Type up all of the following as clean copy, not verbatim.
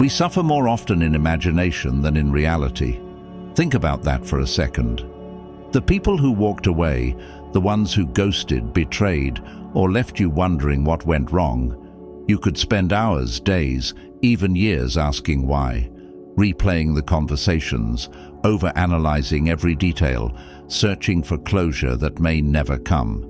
We suffer more often in imagination than in reality. Think about that for a second. The people who walked away, the ones who ghosted, betrayed, or left you wondering what went wrong, you could spend hours, days, even years asking why, replaying the conversations, overanalyzing every detail, searching for closure that may never come.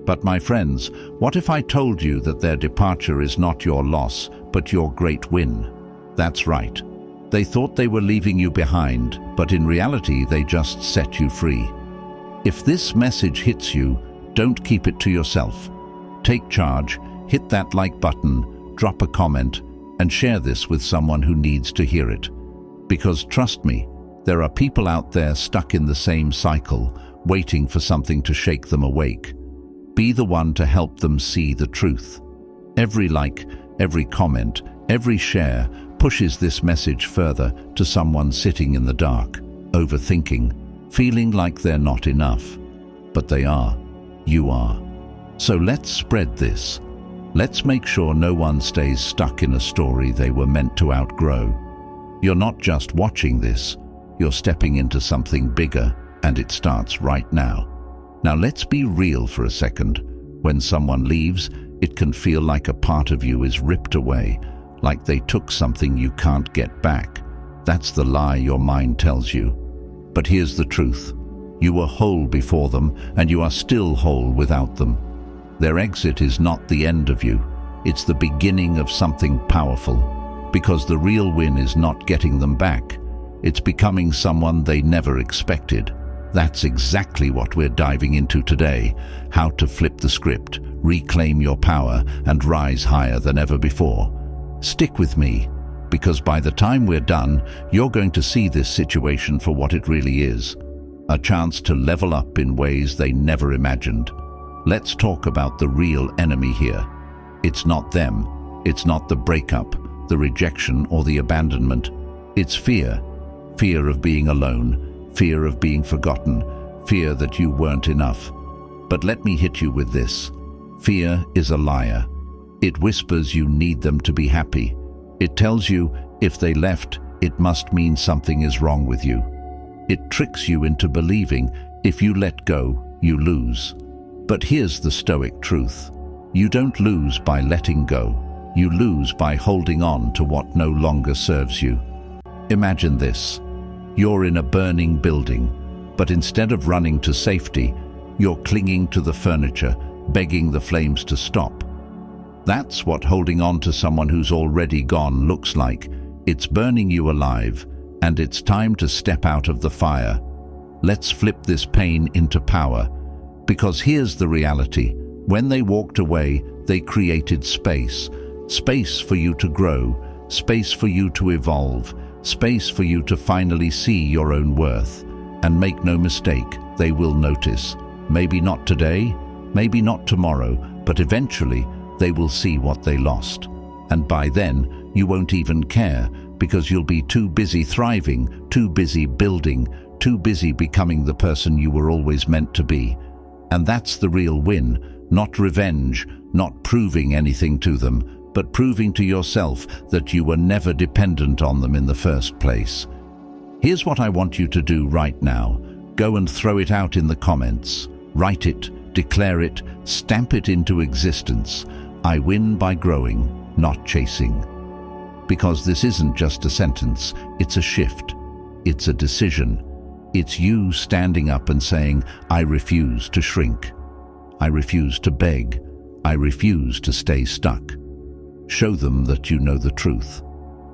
But my friends, what if I told you that their departure is not your loss, but your great win? That's right. They thought they were leaving you behind, but in reality they just set you free. If this message hits you, don't keep it to yourself. Take charge, hit that like button, drop a comment, and share this with someone who needs to hear it. Because trust me, there are people out there stuck in the same cycle, waiting for something to shake them awake. Be the one to help them see the truth. Every like, every comment, every share pushes this message further to someone sitting in the dark, overthinking, feeling like they're not enough. But they are. You are. So let's spread this. Let's make sure no one stays stuck in a story they were meant to outgrow. You're not just watching this, you're stepping into something bigger, and it starts right now. Now let's be real for a second. When someone leaves, it can feel like a part of you is ripped away, like they took something you can't get back. That's the lie your mind tells you. But here's the truth. You were whole before them, and you are still whole without them. Their exit is not the end of you. It's the beginning of something powerful. Because the real win is not getting them back. It's becoming someone they never expected. That's exactly what we're diving into today. How to flip the script, reclaim your power, and rise higher than ever before. Stick with me, because by the time we're done, you're going to see this situation for what it really is. A chance to level up in ways they never imagined. Let's talk about the real enemy here. It's not them. It's not the breakup, the rejection, or the abandonment. It's fear. Fear of being alone. Fear of being forgotten, fear that you weren't enough. But let me hit you with this. Fear is a liar. It whispers you need them to be happy. It tells you if they left, it must mean something is wrong with you. It tricks you into believing if you let go, you lose. But here's the Stoic truth. You don't lose by letting go. You lose by holding on to what no longer serves you. Imagine this. You're in a burning building, but instead of running to safety, you're clinging to the furniture, begging the flames to stop. That's what holding on to someone who's already gone looks like. It's burning you alive, and it's time to step out of the fire. Let's flip this pain into power, because here's the reality. When they walked away, they created space. Space for you to grow, space for you to evolve, space for you to finally see your own worth. And make no mistake, they will notice. Maybe not today, maybe not tomorrow, but eventually they will see what they lost. And by then, you won't even care, because you'll be too busy thriving, too busy building, too busy becoming the person you were always meant to be. And that's the real win, not revenge, not proving anything to them, but proving to yourself that you were never dependent on them in the first place. Here's what I want you to do right now. Go and throw it out in the comments. Write it, declare it, stamp it into existence. I win by growing, not chasing. Because this isn't just a sentence, it's a shift. It's a decision. It's you standing up and saying, I refuse to shrink. I refuse to beg. I refuse to stay stuck. Show them that you know the truth.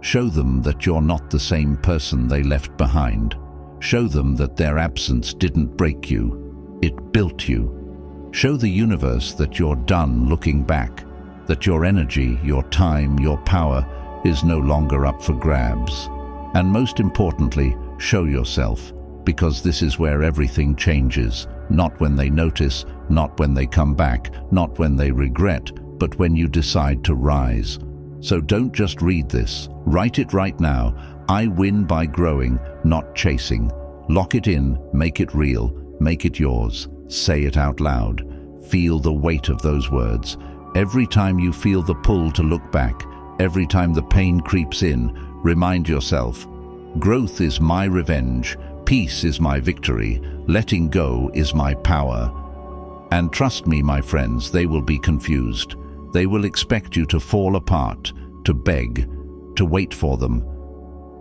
Show them that you're not the same person they left behind. Show them that their absence didn't break you. It built you. Show the universe that you're done looking back, that your energy, your time, your power is no longer up for grabs. And most importantly, show yourself, because this is where everything changes. Not when they notice, not when they come back, not when they regret, but when you decide to rise. So don't just read this. Write it right now. I win by growing, not chasing. Lock it in, make it real, make it yours. Say it out loud. Feel the weight of those words. Every time you feel the pull to look back, every time the pain creeps in, Remind yourself, growth is my revenge, peace is my victory, letting go is my power. And trust me, my friends, they will be confused. They will expect you to fall apart, to beg, to wait for them.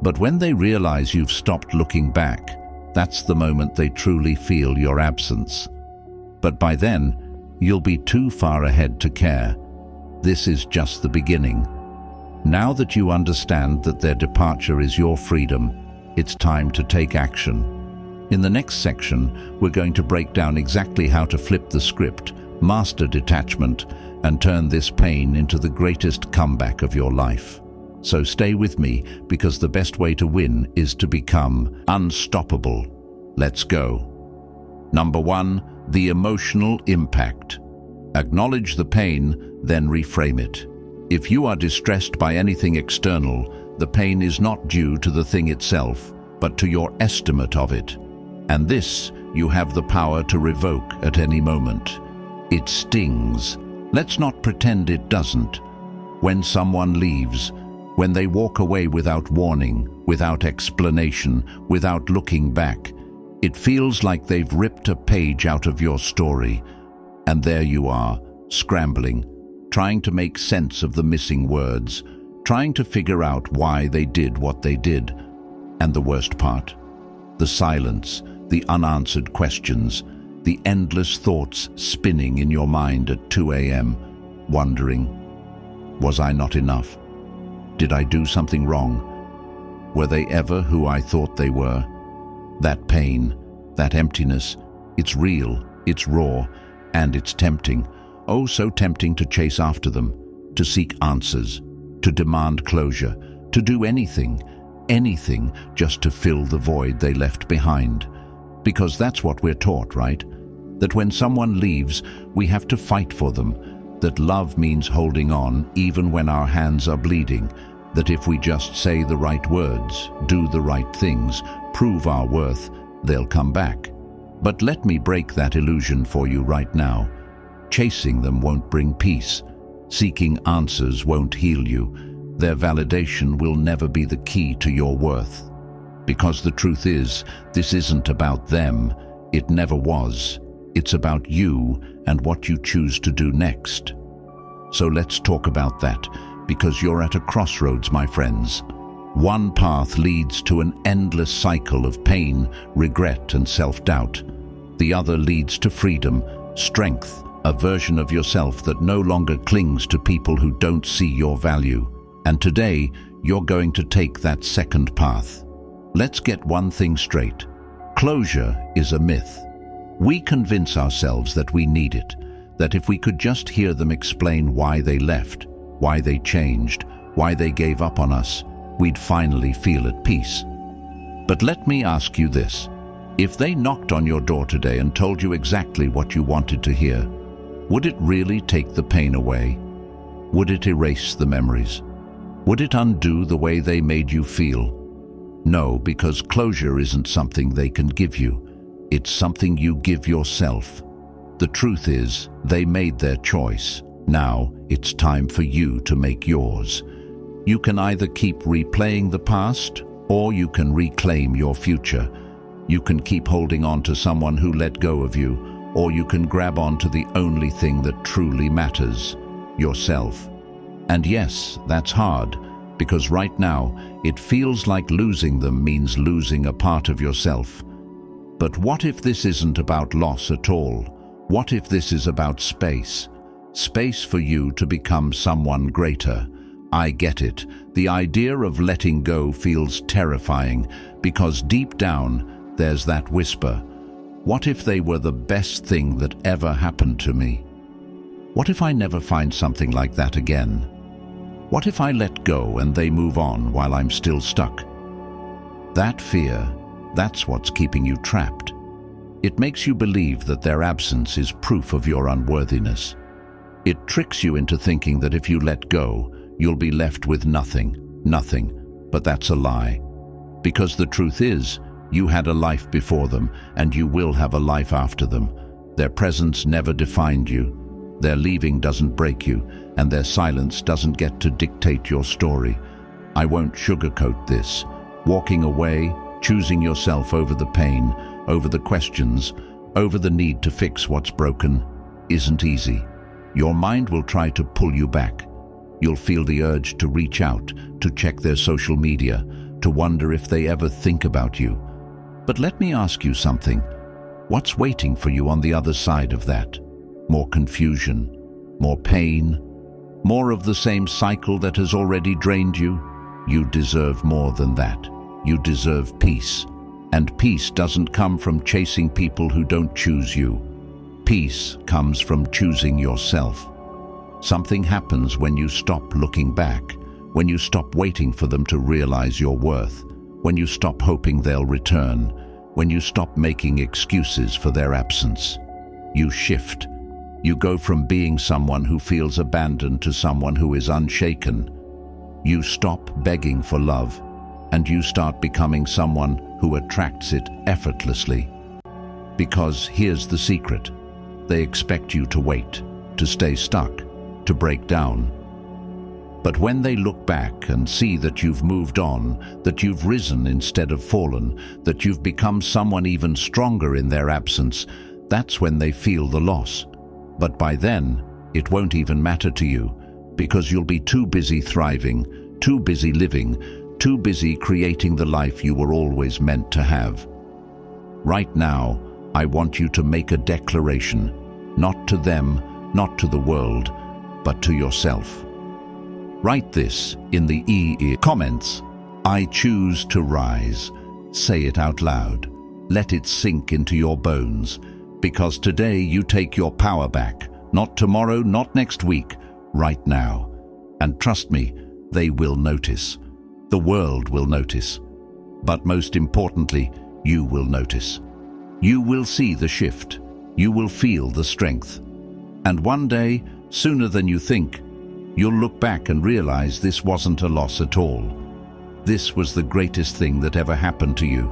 But when they realize you've stopped looking back, that's the moment they truly feel your absence. But by then, you'll be too far ahead to care. This is just the beginning. Now that you understand that their departure is your freedom, it's time to take action. In the next section, we're going to break down exactly how to flip the script, master detachment, and turn this pain into the greatest comeback of your life. So stay with me, because the best way to win is to become unstoppable. Let's go. Number 1, the emotional impact. Acknowledge the pain, then reframe it. If you are distressed by anything external, the pain is not due to the thing itself, but to your estimate of it. And this you have the power to revoke at any moment. It stings. Let's not pretend it doesn't. When someone leaves, when they walk away without warning, without explanation, without looking back, it feels like they've ripped a page out of your story. And there you are, scrambling, trying to make sense of the missing words, trying to figure out why they did what they did. And the worst part, the silence, the unanswered questions, the endless thoughts spinning in your mind at 2 a.m., wondering, was I not enough? Did I do something wrong? Were they ever who I thought they were? That pain, that emptiness, it's real, it's raw, and it's tempting. Oh, so tempting to chase after them, to seek answers, to demand closure, to do anything just to fill the void they left behind. Because that's what we're taught, right? That when someone leaves, we have to fight for them. That love means holding on even when our hands are bleeding. That if we just say the right words, do the right things, prove our worth, they'll come back. But let me break that illusion for you right now. Chasing them won't bring peace. Seeking answers won't heal you. Their validation will never be the key to your worth. Because the truth is, this isn't about them. It never was. It's about you and what you choose to do next. So let's talk about that, because you're at a crossroads, my friends. One path leads to an endless cycle of pain, regret, and self-doubt. The other leads to freedom, strength, a version of yourself that no longer clings to people who don't see your value. And today, you're going to take that second path. Let's get one thing straight. Closure is a myth. We convince ourselves that we need it, that if we could just hear them explain why they left, why they changed, why they gave up on us, we'd finally feel at peace. But let me ask you this. If they knocked on your door today and told you exactly what you wanted to hear, would it really take the pain away? Would it erase the memories? Would it undo the way they made you feel? No, because closure isn't something they can give you. It's something you give yourself. The truth is, they made their choice. Now, it's time for you to make yours. You can either keep replaying the past, or you can reclaim your future. You can keep holding on to someone who let go of you, or you can grab on to the only thing that truly matters, yourself. And yes, that's hard, because right now, it feels like losing them means losing a part of yourself. But what if this isn't about loss at all? What if this is about space? Space for you to become someone greater. I get it. The idea of letting go feels terrifying, because deep down, there's that whisper. What if they were the best thing that ever happened to me? What if I never find something like that again? What if I let go and they move on while I'm still stuck? That fear, that's what's keeping you trapped. It makes you believe that their absence is proof of your unworthiness. It tricks you into thinking that if you let go, you'll be left with nothing. But that's a lie. Because the truth is, you had a life before them, and you will have a life after them. Their presence never defined you. Their leaving doesn't break you, and their silence doesn't get to dictate your story. I won't sugarcoat this. Walking away, choosing yourself over the pain, over the questions, over the need to fix what's broken, isn't easy. Your mind will try to pull you back. You'll feel the urge to reach out, to check their social media, to wonder if they ever think about you. But let me ask you something. What's waiting for you on the other side of that? More confusion, more pain, more of the same cycle that has already drained you? You deserve more than that. You deserve peace. And peace doesn't come from chasing people who don't choose you. Peace comes from choosing yourself. Something happens when you stop looking back, when you stop waiting for them to realize your worth, when you stop hoping they'll return, when you stop making excuses for their absence. You shift. You go from being someone who feels abandoned to someone who is unshaken. You stop begging for love, and you start becoming someone who attracts it effortlessly. Because here's the secret. They expect you to wait, to stay stuck, to break down. But when they look back and see that you've moved on, that you've risen instead of fallen, that you've become someone even stronger in their absence, that's when they feel the loss. But by then, it won't even matter to you, because you'll be too busy thriving, too busy living, too busy creating the life you were always meant to have. Right now, I want you to make a declaration, not to them, not to the world, but to yourself. Write this in the comments. I choose to rise. Say it out loud. Let it sink into your bones. Because today you take your power back. Not tomorrow, not next week, right now. And trust me, they will notice. The world will notice. But most importantly, you will notice. You will see the shift. You will feel the strength. And one day, sooner than you think, you'll look back and realize this wasn't a loss at all. This was the greatest thing that ever happened to you.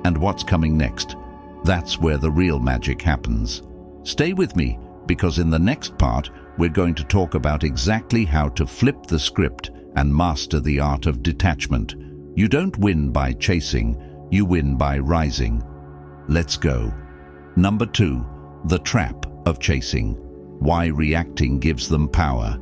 And what's coming next? That's where the real magic happens. Stay with me, because in the next part, we're going to talk about exactly how to flip the script and master the art of detachment. You don't win by chasing, you win by rising. Let's go. Number 2, the trap of chasing. Why reacting gives them power.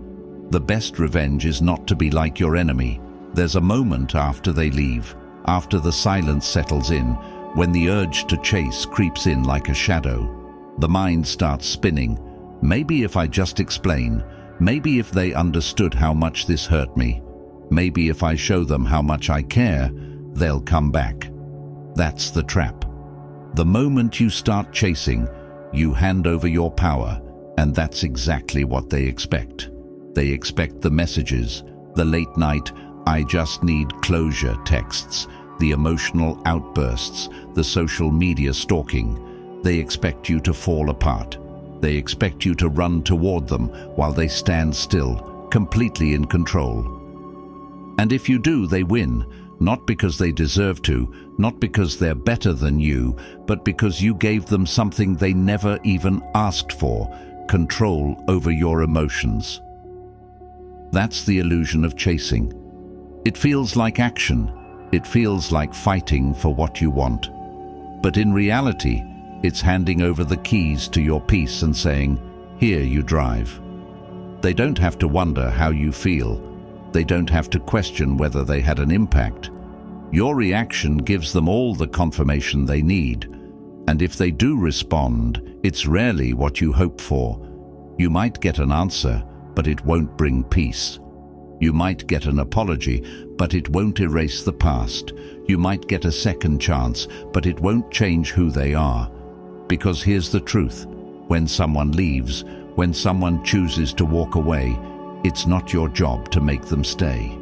The best revenge is not to be like your enemy. There's a moment after they leave, after the silence settles in, when the urge to chase creeps in like a shadow. The mind starts spinning. Maybe if I just explain, maybe if they understood how much this hurt me, maybe if I show them how much I care, they'll come back. That's the trap. The moment you start chasing, you hand over your power, and that's exactly what they expect. They expect the messages, the late night, I just need closure texts, the emotional outbursts, the social media stalking. They expect you to fall apart. They expect you to run toward them while they stand still, completely in control. And if you do, they win, not because they deserve to, not because they're better than you, but because you gave them something they never even asked for, control over your emotions. That's the illusion of chasing. It feels like action. It feels like fighting for what you want. But in reality, it's handing over the keys to your peace and saying, here you drive. They don't have to wonder how you feel. They don't have to question whether they had an impact. Your reaction gives them all the confirmation they need. And if they do respond, it's rarely what you hope for. You might get an answer, but it won't bring peace. You might get an apology, but it won't erase the past. You might get a second chance, but it won't change who they are. Because here's the truth. When someone leaves, when someone chooses to walk away, it's not your job to make them stay.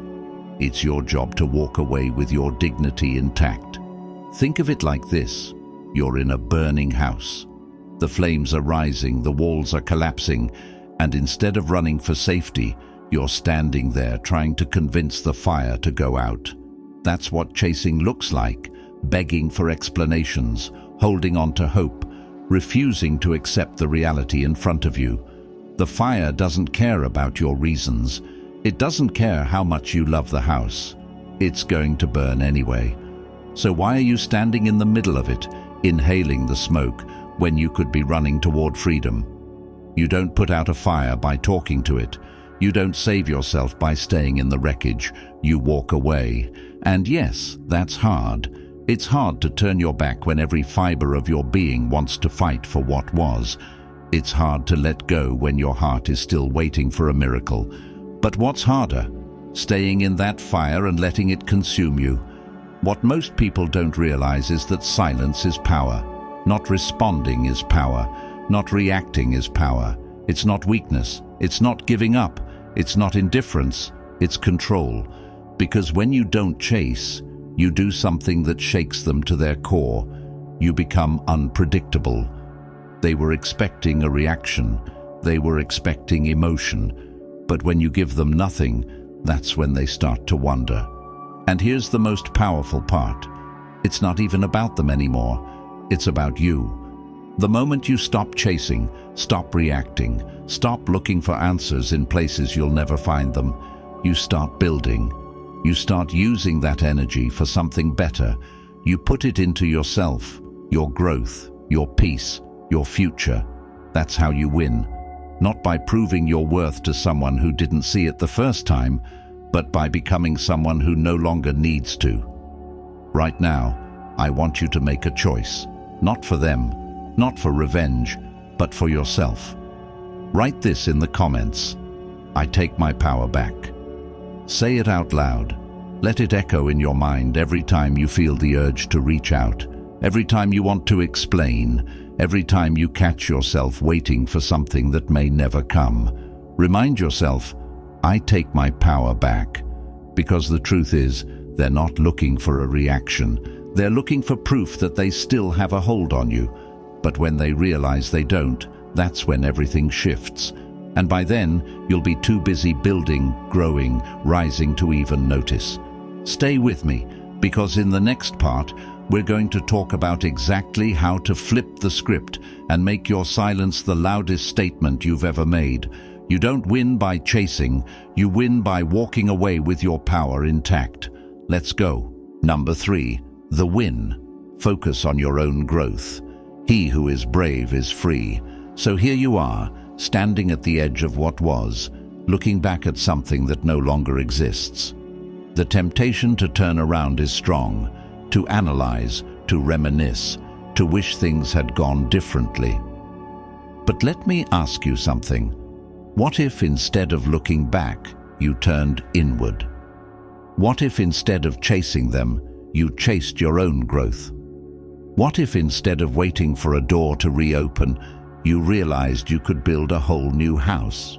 It's your job to walk away with your dignity intact. Think of it like this. You're in a burning house. The flames are rising, the walls are collapsing, and instead of running for safety, you're standing there trying to convince the fire to go out. That's what chasing looks like, begging for explanations, holding on to hope, refusing to accept the reality in front of you. The fire doesn't care about your reasons. It doesn't care how much you love the house. it's going to burn anyway. So why are you standing in the middle of it, inhaling the smoke, when you could be running toward freedom? You don't put out a fire by talking to it. You don't save yourself by staying in the wreckage. You walk away. And yes, that's hard. It's hard to turn your back when every fiber of your being wants to fight for what was. It's hard to let go when your heart is still waiting for a miracle. But what's harder? Staying in that fire and letting it consume you. What most people don't realize is that silence is power. Not responding is power. Not reacting is power. It's not weakness. It's not giving up. It's not indifference. It's control. Because when you don't chase, you do something that shakes them to their core. You become unpredictable. They were expecting a reaction. They were expecting emotion. But when you give them nothing, that's when they start to wonder. And here's the most powerful part. It's not even about them anymore. It's about you. The moment you stop chasing, stop reacting, stop looking for answers in places you'll never find them, you start building. You start using that energy for something better. You put it into yourself, your growth, your peace, your future. That's how you win. Not by proving your worth to someone who didn't see it the first time, but by becoming someone who no longer needs to. Right now, I want you to make a choice. Not for them, not for revenge, but for yourself. Write this in the comments. I take my power back. Say it out loud. Let it echo in your mind every time you feel the urge to reach out, every time you want to explain, every time you catch yourself waiting for something that may never come. Remind yourself, I take my power back. Because the truth is, they're not looking for a reaction. They're looking for proof that they still have a hold on you. But when they realize they don't, that's when everything shifts. And by then, you'll be too busy building, growing, rising to even notice. Stay with me, because in the next part, we're going to talk about exactly how to flip the script and make your silence the loudest statement you've ever made. You don't win by chasing, you win by walking away with your power intact. Let's go. Number 3, the win. Focus on your own growth. He who is brave is free. So here you are, standing at the edge of what was, looking back at something that no longer exists. The temptation to turn around is strong, to analyze, to reminisce, to wish things had gone differently. But let me ask you something. What if instead of looking back, you turned inward? What if instead of chasing them, you chased your own growth? What if instead of waiting for a door to reopen, you realized you could build a whole new house?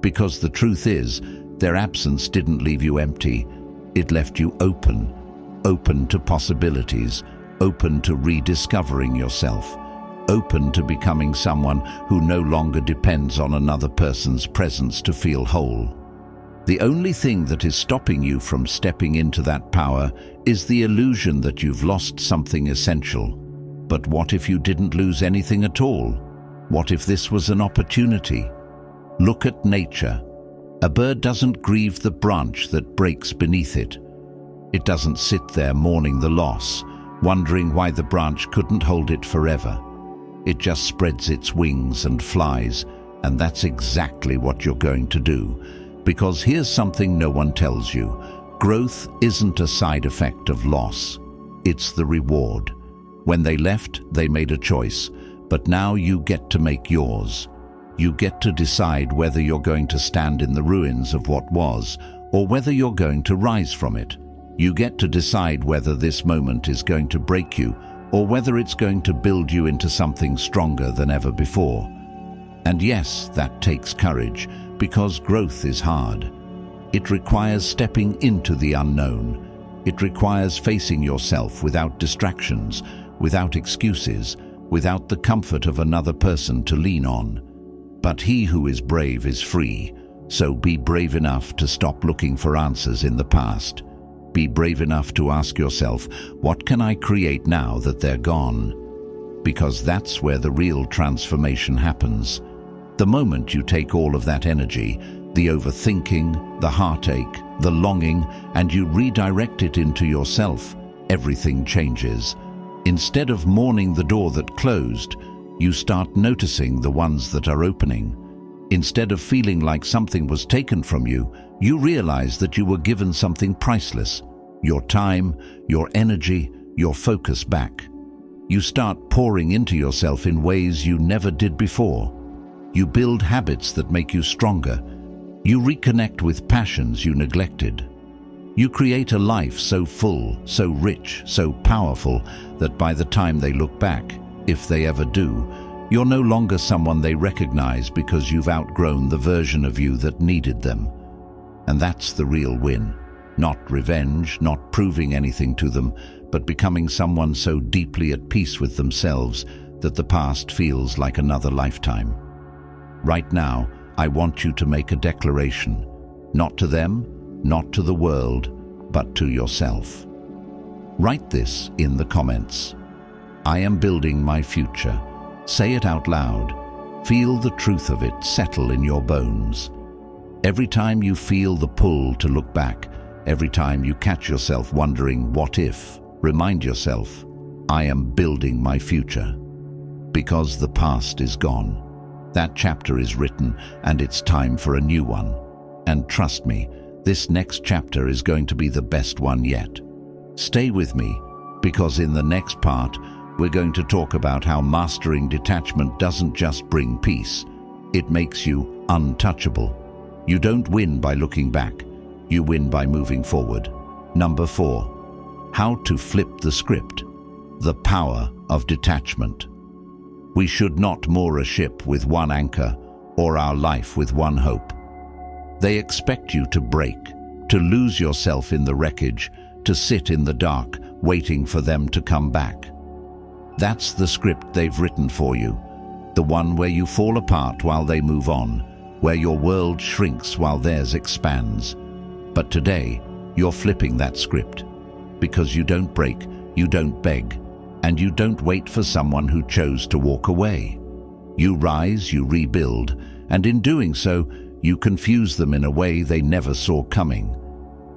Because the truth is, their absence didn't leave you empty. It left you open to possibilities, open to rediscovering yourself, open to becoming someone who no longer depends on another person's presence to feel whole. The only thing that is stopping you from stepping into that power is the illusion that you've lost something essential. But what if you didn't lose anything at all? What if this was an opportunity? Look at nature. A bird doesn't grieve the branch that breaks beneath it. It doesn't sit there mourning the loss, wondering why the branch couldn't hold it forever. It just spreads its wings and flies, and that's exactly what you're going to do. Because here's something no one tells you. Growth isn't a side effect of loss. It's the reward. When they left, they made a choice, but now you get to make yours. You get to decide whether you're going to stand in the ruins of what was, or whether you're going to rise from it. You get to decide whether this moment is going to break you, or whether it's going to build you into something stronger than ever before. And yes, that takes courage, because growth is hard. It requires stepping into the unknown. It requires facing yourself without distractions, without excuses, without the comfort of another person to lean on. But he who is brave is free, so be brave enough to stop looking for answers in the past. Be brave enough to ask yourself, what can I create now that they're gone? Because that's where the real transformation happens. The moment you take all of that energy, the overthinking, the heartache, the longing, and you redirect it into yourself, everything changes. Instead of mourning the door that closed, you start noticing the ones that are opening. Instead of feeling like something was taken from you, you realize that you were given something priceless: your time, your energy, your focus back. You start pouring into yourself in ways you never did before. You build habits that make you stronger. You reconnect with passions you neglected. You create a life so full, so rich, so powerful that by the time they look back, if they ever do, you're no longer someone they recognize because you've outgrown the version of you that needed them. And that's the real win. Not revenge, not proving anything to them, but becoming someone so deeply at peace with themselves that the past feels like another lifetime. Right now, I want you to make a declaration, not to them, not to the world, but to yourself. Write this in the comments. I am building my future. Say it out loud. Feel the truth of it settle in your bones. Every time you feel the pull to look back, every time you catch yourself wondering, what if? Remind yourself, I am building my future. Because the past is gone. That chapter is written, and it's time for a new one. And trust me, this next chapter is going to be the best one yet. Stay with me, because in the next part, we're going to talk about how mastering detachment doesn't just bring peace. It makes you untouchable. You don't win by looking back. You win by moving forward. Number 4. How to flip the script. The power of detachment. We should not moor a ship with one anchor or our life with one hope. They expect you to break, to lose yourself in the wreckage, to sit in the dark, waiting for them to come back. That's the script they've written for you, the one where you fall apart while they move on, where your world shrinks while theirs expands. But today, you're flipping that script, because you don't break, you don't beg, and you don't wait for someone who chose to walk away. You rise, you rebuild, and in doing so, you confuse them in a way they never saw coming.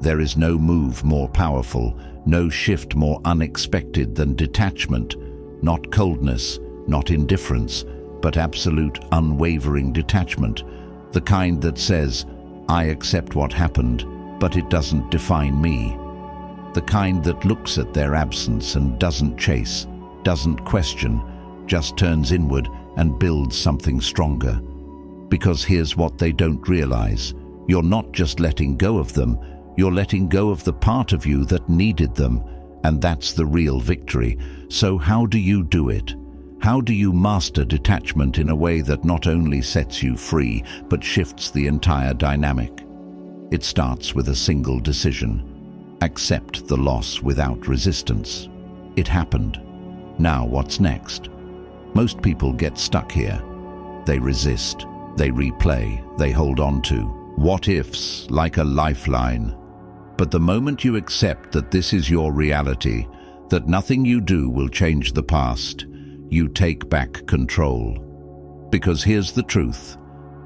There is no move more powerful, no shift more unexpected than detachment, not coldness, not indifference, but absolute unwavering detachment, the kind that says, I accept what happened, but it doesn't define me. The kind that looks at their absence and doesn't chase, doesn't question, just turns inward and builds something stronger. Because here's what they don't realize. You're not just letting go of them, you're letting go of the part of you that needed them, and that's the real victory. So how do you do it? How do you master detachment in a way that not only sets you free, but shifts the entire dynamic? It starts with a single decision. Accept the loss without resistance. It happened. Now what's next? Most people get stuck here. They resist, they replay, they hold on to what-ifs like a lifeline. But the moment you accept that this is your reality, that nothing you do will change the past, you take back control. Because here's the truth.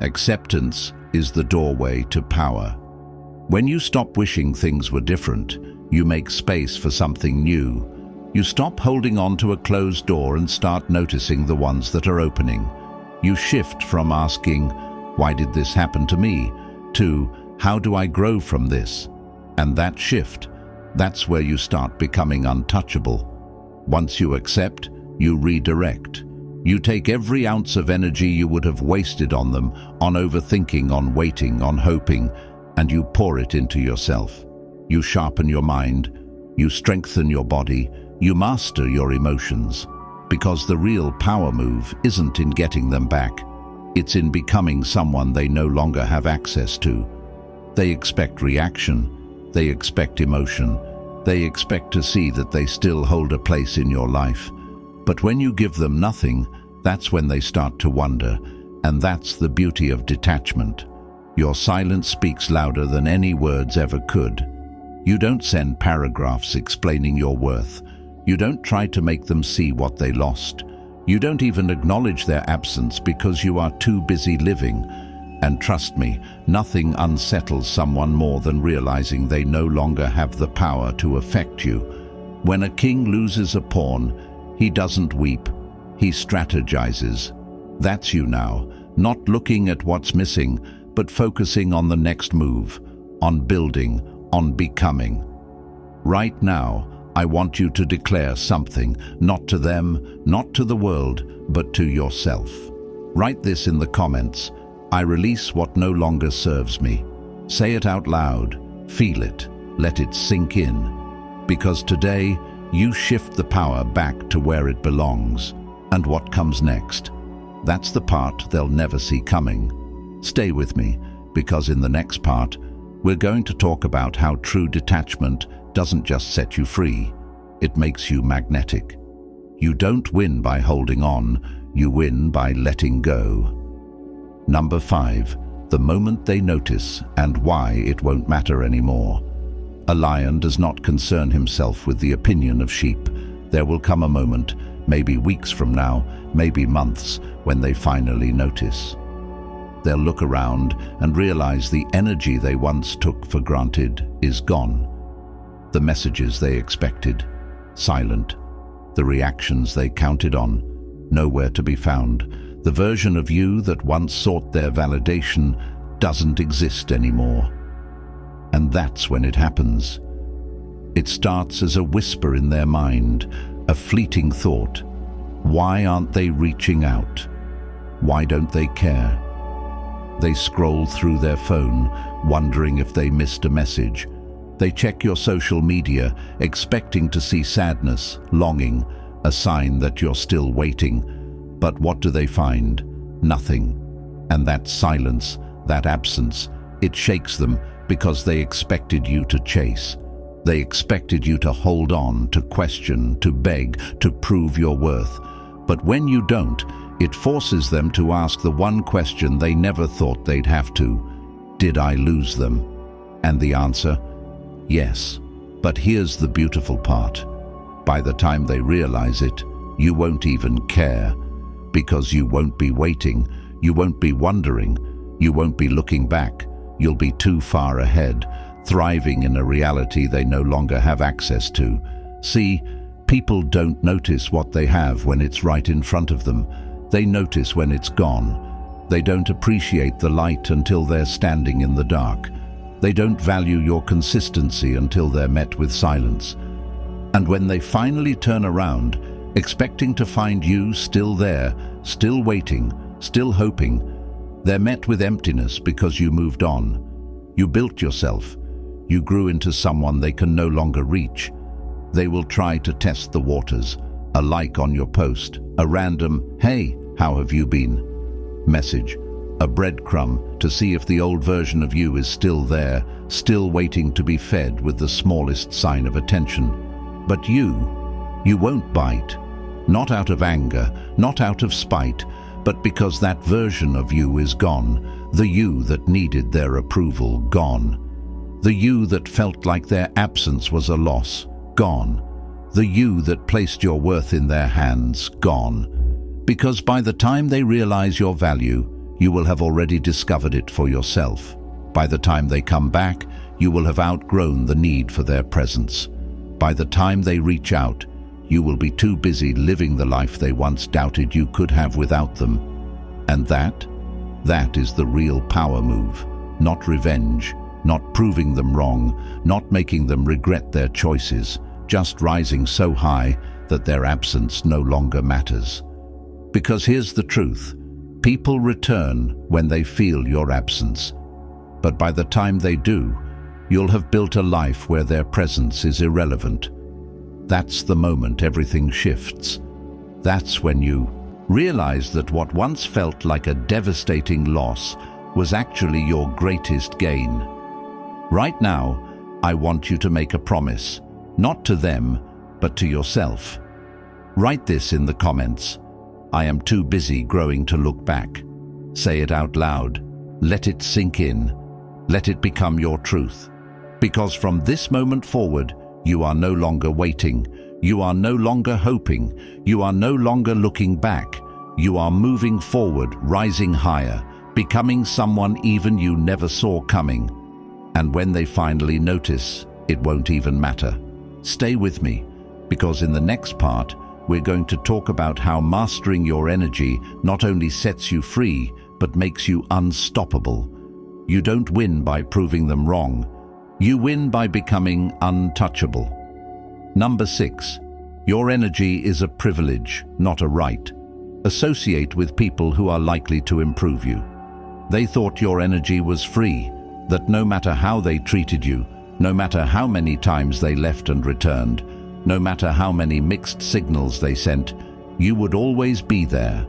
Acceptance is the doorway to power. When you stop wishing things were different, you make space for something new. You stop holding on to a closed door and start noticing the ones that are opening. You shift from asking, why did this happen to me, to how do I grow from this? And that shift, that's where you start becoming untouchable. Once you accept, you redirect. You take every ounce of energy you would have wasted on them, on overthinking, on waiting, on hoping, and you pour it into yourself. You sharpen your mind, you strengthen your body, you master your emotions. Because the real power move isn't in getting them back. It's in becoming someone they no longer have access to. They expect reaction, they expect emotion, they expect to see that they still hold a place in your life. But when you give them nothing, that's when they start to wonder, and that's the beauty of detachment. Your silence speaks louder than any words ever could. You don't send paragraphs explaining your worth. You don't try to make them see what they lost. You don't even acknowledge their absence because you are too busy living. And trust me, nothing unsettles someone more than realizing they no longer have the power to affect you. When a king loses a pawn, he doesn't weep, he strategizes. That's you now, not looking at what's missing, but focusing on the next move, on building, on becoming. Right now, I want you to declare something, not to them, not to the world, but to yourself. Write this in the comments. I release what no longer serves me. Say it out loud, feel it, let it sink in. Because today, you shift the power back to where it belongs. And what comes next? That's the part they'll never see coming. Stay with me, because in the next part, we're going to talk about how true detachment doesn't just set you free, it makes you magnetic. You don't win by holding on, you win by letting go. Number 5, the moment they notice and why it won't matter anymore. A lion does not concern himself with the opinion of sheep. There will come a moment, maybe weeks from now, maybe months, when they finally notice. They'll look around and realize the energy they once took for granted is gone. The messages they expected, silent. The reactions they counted on, nowhere to be found. The version of you that once sought their validation doesn't exist anymore. And that's when it happens. It starts as a whisper in their mind, a fleeting thought. Why aren't they reaching out? Why don't they care? They scroll through their phone, wondering if they missed a message. They check your social media, expecting to see sadness, longing, a sign that you're still waiting. But what do they find? Nothing. And that silence, that absence, it shakes them because they expected you to chase. They expected you to hold on, to question, to beg, to prove your worth. But when you don't, it forces them to ask the one question they never thought they'd have to. Did I lose them? And the answer? Yes. But here's the beautiful part. By the time they realize it, you won't even care. Because you won't be waiting, you won't be wondering, you won't be looking back. You'll be too far ahead, thriving in a reality they no longer have access to. See, people don't notice what they have when it's right in front of them. They notice when it's gone. They don't appreciate the light until they're standing in the dark. They don't value your consistency until they're met with silence. And when they finally turn around, expecting to find you still there, still waiting, still hoping, they're met with emptiness because you moved on. You built yourself. You grew into someone they can no longer reach. They will try to test the waters, a like on your post, a random, "Hey, how have you been?" message, a breadcrumb to see if the old version of you is still there, still waiting to be fed with the smallest sign of attention. But you won't bite. Not out of anger, not out of spite, but because that version of you is gone, the you that needed their approval, gone. The you that felt like their absence was a loss, gone. The you that placed your worth in their hands, gone. Because by the time they realize your value, you will have already discovered it for yourself. By the time they come back, you will have outgrown the need for their presence. By the time they reach out, you will be too busy living the life they once doubted you could have without them. And that is the real power move. Not revenge, not proving them wrong, not making them regret their choices, just rising so high that their absence no longer matters. Because here's the truth, people return when they feel your absence. But by the time they do, you'll have built a life where their presence is irrelevant. That's the moment everything shifts. That's when you realize that what once felt like a devastating loss was actually your greatest gain. Right now, I want you to make a promise, not to them, but to yourself. Write this in the comments. I am too busy growing to look back. Say it out loud. Let it sink in. Let it become your truth. Because from this moment forward, you are no longer waiting. You are no longer hoping. You are no longer looking back. You are moving forward, rising higher, becoming someone even you never saw coming. And when they finally notice, it won't even matter. Stay with me, because in the next part, we're going to talk about how mastering your energy not only sets you free, but makes you unstoppable. You don't win by proving them wrong. You win by becoming untouchable. Number 6. Your energy is a privilege, not a right. Associate with people who are likely to improve you. They thought your energy was free, that no matter how they treated you, no matter how many times they left and returned, no matter how many mixed signals they sent, you would always be there.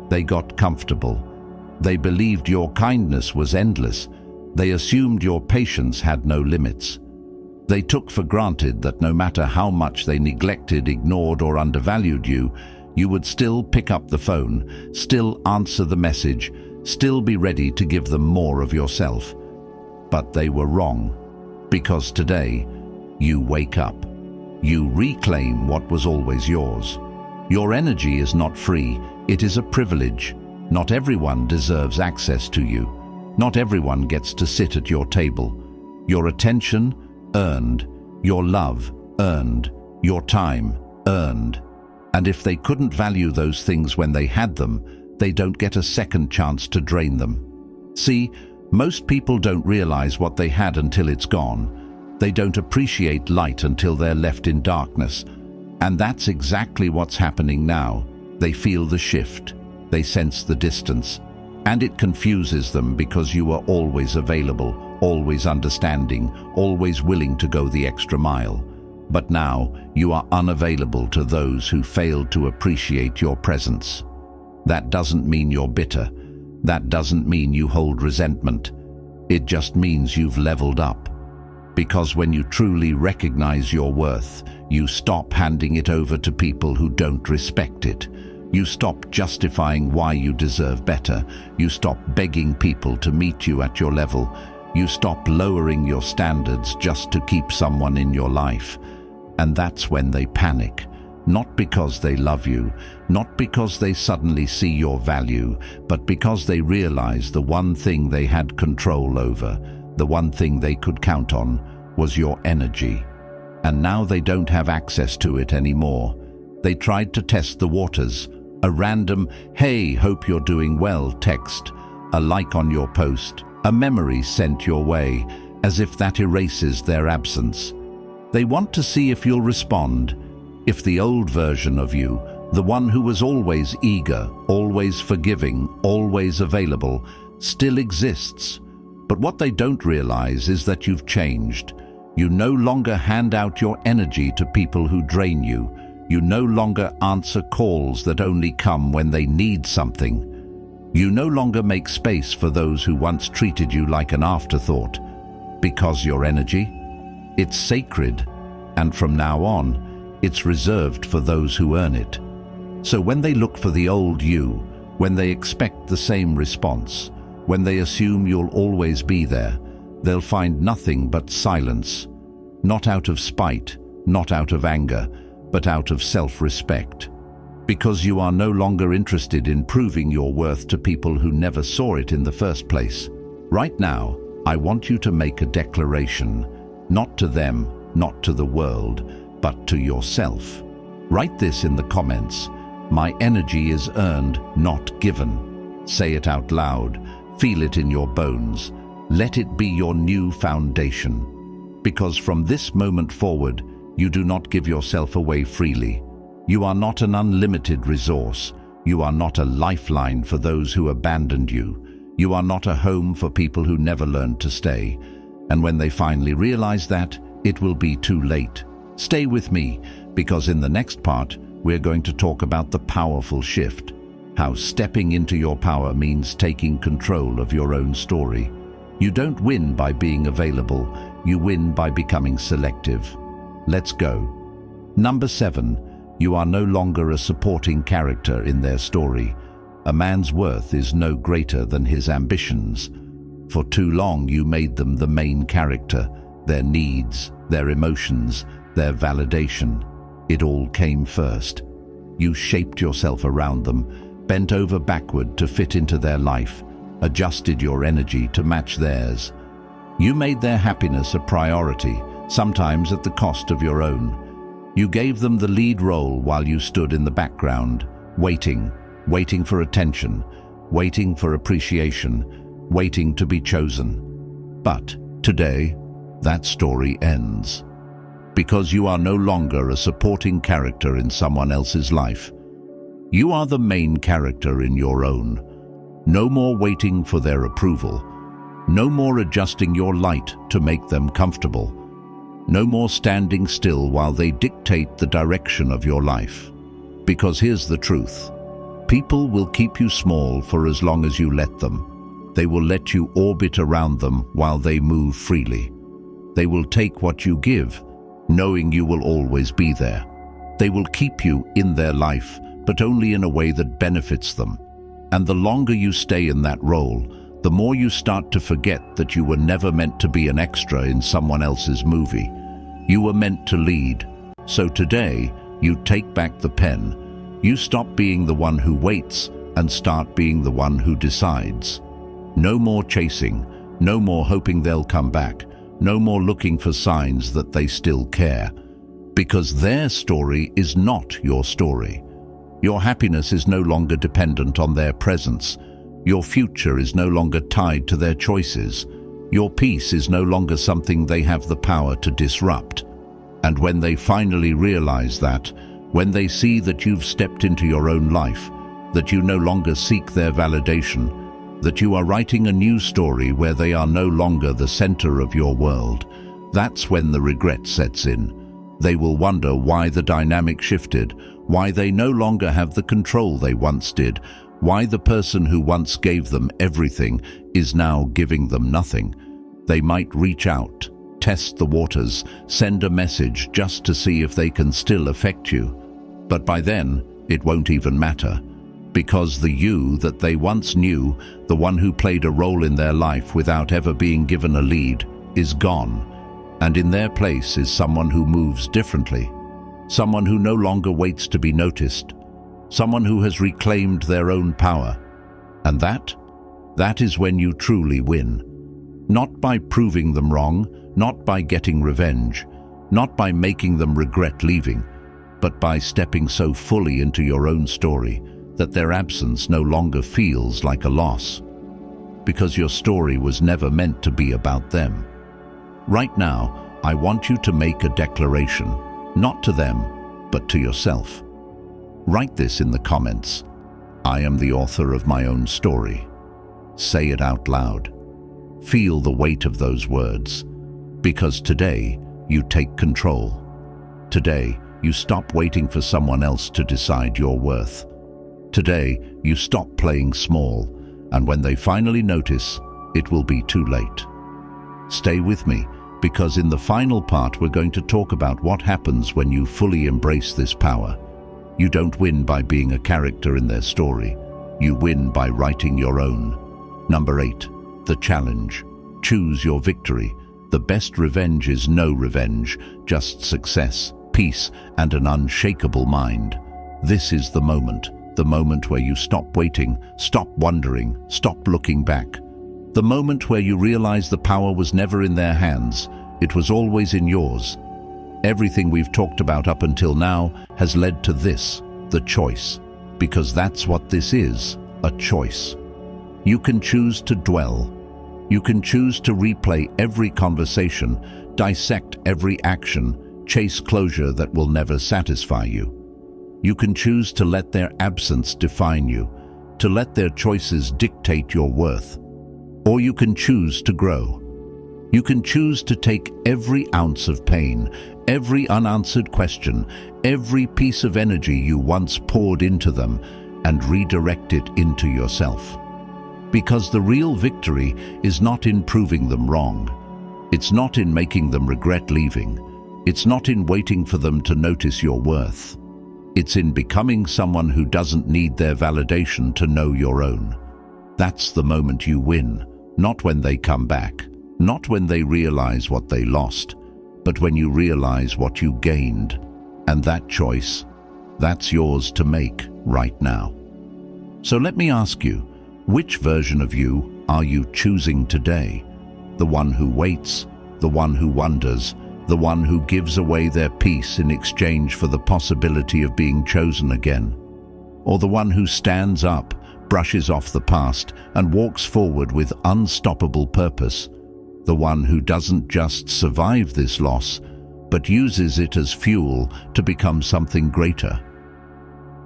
They got comfortable. They believed your kindness was endless. They assumed your patience had no limits. They took for granted that no matter how much they neglected, ignored, or undervalued you, you would still pick up the phone, still answer the message, still be ready to give them more of yourself. But they were wrong, because today, you wake up. You reclaim what was always yours. Your energy is not free, it is a privilege. Not everyone deserves access to you. Not everyone gets to sit at your table. Your attention, earned. Your love, earned. Your time, earned. And if they couldn't value those things when they had them, they don't get a second chance to drain them. See, most people don't realize what they had until it's gone. They don't appreciate light until they're left in darkness. And that's exactly what's happening now. They feel the shift. They sense the distance. And it confuses them because you are always available, always understanding, always willing to go the extra mile. But now you are unavailable to those who failed to appreciate your presence. That doesn't mean you're bitter. That doesn't mean you hold resentment. It just means you've leveled up. Because when you truly recognize your worth, you stop handing it over to people who don't respect it. You stop justifying why you deserve better. You stop begging people to meet you at your level. You stop lowering your standards just to keep someone in your life. And that's when they panic. Not because they love you, not because they suddenly see your value, but because they realize the one thing they had control over, the one thing they could count on, was your energy. And now they don't have access to it anymore. They tried to test the waters. A random, "Hey, hope you're doing well" text, a like on your post, a memory sent your way, as if that erases their absence. They want to see if you'll respond, if the old version of you, the one who was always eager, always forgiving, always available, still exists. But what they don't realize is that you've changed. You no longer hand out your energy to people who drain you. You no longer answer calls that only come when they need something. You no longer make space for those who once treated you like an afterthought. Because your energy, it's sacred, and from now on, it's reserved for those who earn it. So when they look for the old you, when they expect the same response, when they assume you'll always be there, they'll find nothing but silence. Not out of spite, not out of anger, but out of self-respect. Because you are no longer interested in proving your worth to people who never saw it in the first place. Right now, I want you to make a declaration, not to them, not to the world, but to yourself. Write this in the comments. My energy is earned, not given. Say it out loud. Feel it in your bones. Let it be your new foundation. Because from this moment forward, you do not give yourself away freely. You are not an unlimited resource. You are not a lifeline for those who abandoned you. You are not a home for people who never learned to stay. And when they finally realize that, it will be too late. Stay with me, because in the next part, we're going to talk about the powerful shift. How stepping into your power means taking control of your own story. You don't win by being available. You win by becoming selective. Let's go. Number 7. You are no longer a supporting character in their story. A man's worth is no greater than his ambitions. For too long you made them the main character, their needs, their emotions, their validation. It all came first. You shaped yourself around them, bent over backward to fit into their life, adjusted your energy to match theirs. You made their happiness a priority, sometimes at the cost of your own. You gave them the lead role while you stood in the background, waiting for attention, waiting for appreciation, waiting to be chosen. But today, that story ends. Because you are no longer a supporting character in someone else's life. You are the main character in your own. No more waiting for their approval. No more adjusting your light to make them comfortable. No more standing still while they dictate the direction of your life. Because here's the truth. People will keep you small for as long as you let them. They will let you orbit around them while they move freely. They will take what you give, knowing you will always be there. They will keep you in their life, but only in a way that benefits them. And the longer you stay in that role, the more you start to forget that you were never meant to be an extra in someone else's movie. You were meant to lead. So today, you take back the pen. You stop being the one who waits and start being the one who decides. No more chasing, no more hoping they'll come back, no more looking for signs that they still care. Because their story is not your story. Your happiness is no longer dependent on their presence. Your future is no longer tied to their choices. Your peace is no longer something they have the power to disrupt. And when they finally realize that, when they see that you've stepped into your own life, that you no longer seek their validation, that you are writing a new story where they are no longer the center of your world, that's when the regret sets in. They will wonder why the dynamic shifted, why they no longer have the control they once did, why the person who once gave them everything is now giving them nothing. They might reach out, test the waters, send a message just to see if they can still affect you. But by then, it won't even matter. Because the you that they once knew, the one who played a role in their life without ever being given a lead, is gone. And in their place is someone who moves differently. Someone who no longer waits to be noticed. Someone who has reclaimed their own power. And that is when you truly win. Not by proving them wrong, not by getting revenge, not by making them regret leaving, but by stepping so fully into your own story that their absence no longer feels like a loss. Because your story was never meant to be about them. Right now, I want you to make a declaration, not to them, but to yourself. Write this in the comments. I am the author of my own story. Say it out loud. Feel the weight of those words. Because today, you take control. Today, you stop waiting for someone else to decide your worth. Today, you stop playing small, and when they finally notice, it will be too late. Stay with me, because in the final part we're going to talk about what happens when you fully embrace this power. You don't win by being a character in their story. You win by writing your own. Number 8, the challenge. Choose your victory. The best revenge is no revenge, just success, peace, and an unshakable mind. This is the moment where you stop waiting, stop wondering, stop looking back. The moment where you realize the power was never in their hands, it was always in yours. Everything we've talked about up until now has led to this, the choice, because that's what this is, a choice. You can choose to dwell. You can choose to replay every conversation, dissect every action, chase closure that will never satisfy you. You can choose to let their absence define you, to let their choices dictate your worth. Or you can choose to grow. You can choose to take every ounce of pain, every unanswered question, every piece of energy you once poured into them, and redirect it into yourself. Because the real victory is not in proving them wrong. It's not in making them regret leaving. It's not in waiting for them to notice your worth. It's in becoming someone who doesn't need their validation to know your own. That's the moment you win, not when they come back, not when they realize what they lost, but when you realize what you gained. And that choice, that's yours to make right now. So let me ask you, Which version of you are you choosing today? The one who waits, the one who wonders, the one who gives away their peace in exchange for the possibility of being chosen again? Or the one who stands up, brushes off the past, and walks forward with unstoppable purpose? The one who doesn't just survive this loss, but uses it as fuel to become something greater?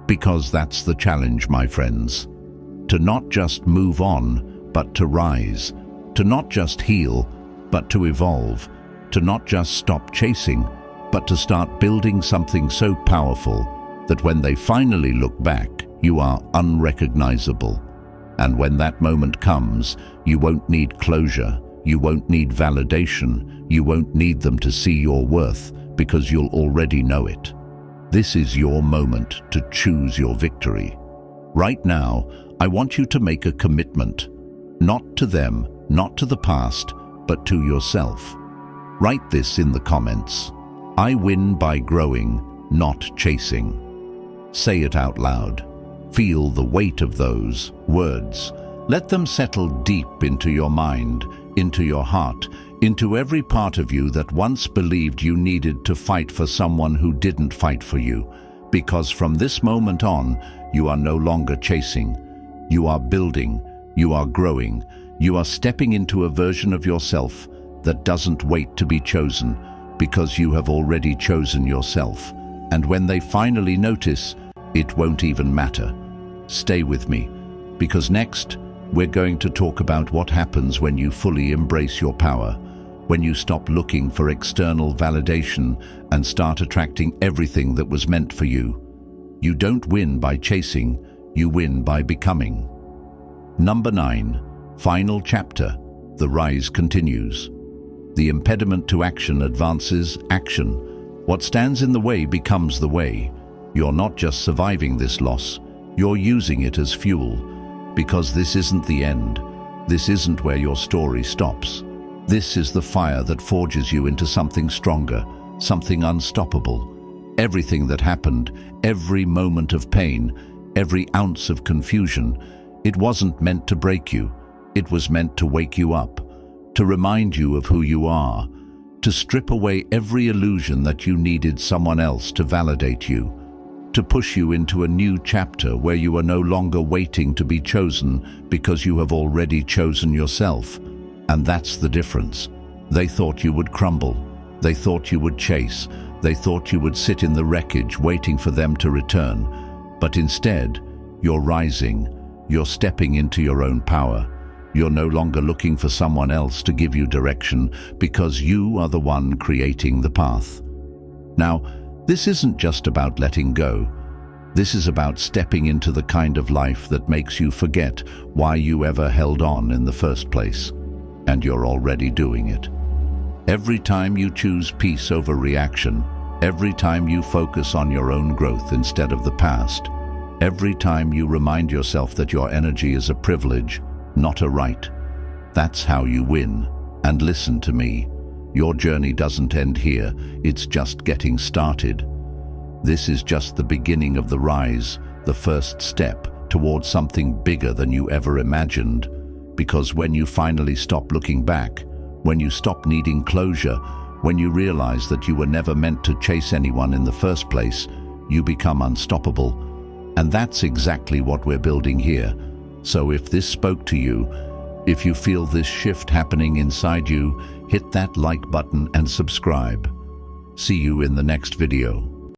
Because that's the challenge, my friends. To not just move on, but to rise. To not just heal, but to evolve. To not just stop chasing, but to start building something so powerful that when they finally look back, you are unrecognizable. And when that moment comes, you won't need closure, you won't need validation, you won't need them to see your worth, because you'll already know it. This is your moment to choose your victory. Right now, I want you to make a commitment, not to them, not to the past, but to yourself. Write this in the comments. I win by growing, not chasing. Say it out loud. Feel the weight of those words. Let them settle deep into your mind, into your heart, into every part of you that once believed you needed to fight for someone who didn't fight for you. Because from this moment on, you are no longer chasing. You are building, you are growing, you are stepping into a version of yourself that doesn't wait to be chosen, because you have already chosen yourself. And when they finally notice, it won't even matter. Stay with me, because next, we're going to talk about what happens when you fully embrace your power, when you stop looking for external validation and start attracting everything that was meant for you. You don't win by chasing, you win by becoming. Number 9, final chapter. The rise continues. The impediment to action advances action. What stands in the way becomes the way. You're not just surviving this loss, you're using it as fuel. Because this isn't the end. This isn't where your story stops. This is the fire that forges you into something stronger, something unstoppable. Everything that happened, every moment of pain, every ounce of confusion, it wasn't meant to break you. It was meant to wake you up, to remind you of who you are, to strip away every illusion that you needed someone else to validate you, to push you into a new chapter where you are no longer waiting to be chosen because you have already chosen yourself. And that's the difference. They thought you would crumble. They thought you would chase. They thought you would sit in the wreckage waiting for them to return. But instead, you're rising. You're stepping into your own power. You're no longer looking for someone else to give you direction, because you are the one creating the path. Now, this isn't just about letting go. This is about stepping into the kind of life that makes you forget why you ever held on in the first place. And you're already doing it. Every time you choose peace over reaction, every time you focus on your own growth instead of the past, every time you remind yourself that your energy is a privilege, not a right, that's how you win. And listen to me. Your journey doesn't end here, it's just getting started. This is just the beginning of the rise, the first step towards something bigger than you ever imagined. Because when you finally stop looking back, when you stop needing closure, when you realize that you were never meant to chase anyone in the first place, you become unstoppable. And that's exactly what we're building here. So if this spoke to you, if you feel this shift happening inside you, hit that like button and subscribe. See you in the next video.